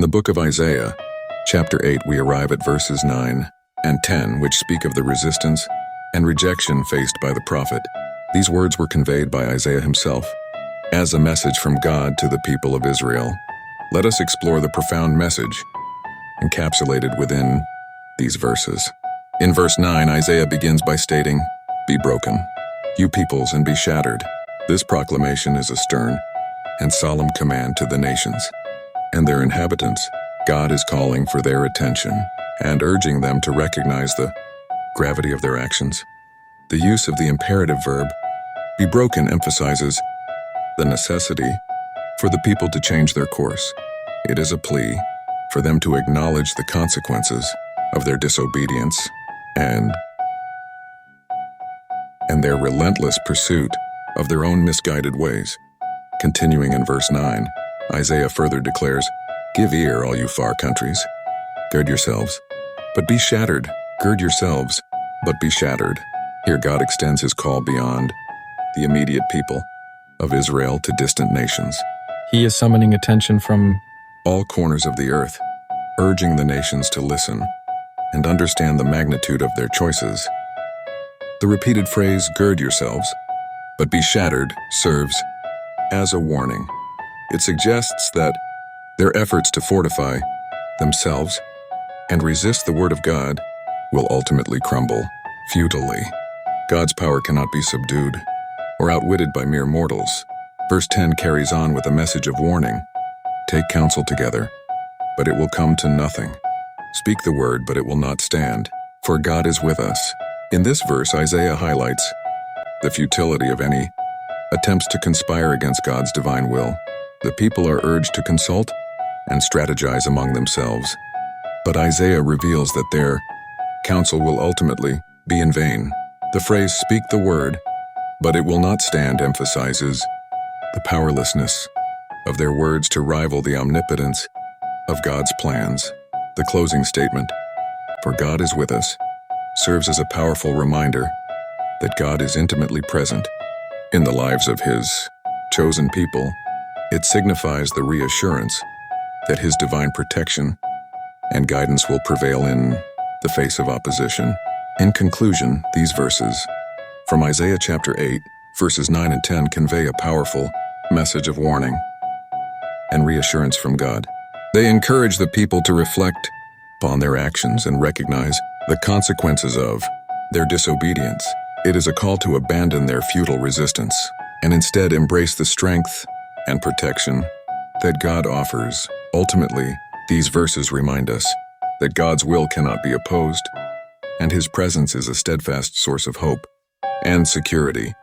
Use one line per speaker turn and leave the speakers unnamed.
the book of Isaiah, chapter 8, we arrive at verses 9 and 10, which speak of the resistance and rejection faced by the prophet. These words were conveyed by Isaiah himself as a message from God to the people of Israel. Let us explore the profound message encapsulated within these verses. In verse 9, Isaiah begins by stating, "Be broken, you peoples, and be shattered." This proclamation is a stern and solemn command to the nations and their inhabitants. God is calling for their attention and urging them to recognize the gravity of their actions. The use of the imperative verb, be broken, emphasizes the necessity for the people to change their course. It is a plea for them to acknowledge the consequences of their disobedience and their relentless pursuit of their own misguided ways. Continuing in verse 9, Isaiah further declares, "Give ear, all you far countries. Gird yourselves, but be shattered. Gird yourselves, but be shattered." Here God extends his call beyond the immediate people of Israel to distant nations.
He is summoning attention from
all corners of the earth, urging the nations to listen and understand the magnitude of their choices. The repeated phrase, "Gird yourselves, but be shattered," serves as a warning. It suggests that their efforts to fortify themselves and resist the word of God will ultimately crumble futilely. God's power cannot be subdued or outwitted by mere mortals. Verse 10 carries on with a message of warning. Take counsel together, but it will come to nothing. Speak the word, but it will not stand, for God is with us. In this verse, Isaiah highlights the futility of any attempts to conspire against God's divine will. The people are urged to consult and strategize among themselves, but Isaiah reveals that their counsel will ultimately be in vain. The phrase, "speak the word, but it will not stand," emphasizes the powerlessness of their words to rival the omnipotence of God's plans. The closing statement, "For God is with us," serves as a powerful reminder that God is intimately present in the lives of his chosen people. It signifies the reassurance that his divine protection and guidance will prevail in the face of opposition. In conclusion, these verses from Isaiah chapter 8, verses 9 and 10 convey a powerful message of warning and reassurance from God. They encourage the people to reflect upon their actions and recognize the consequences of their disobedience. It is a call to abandon their futile resistance and instead embrace the strength and protection that God offers. Ultimately, these verses remind us that God's will cannot be opposed, and his presence is a steadfast source of hope and security.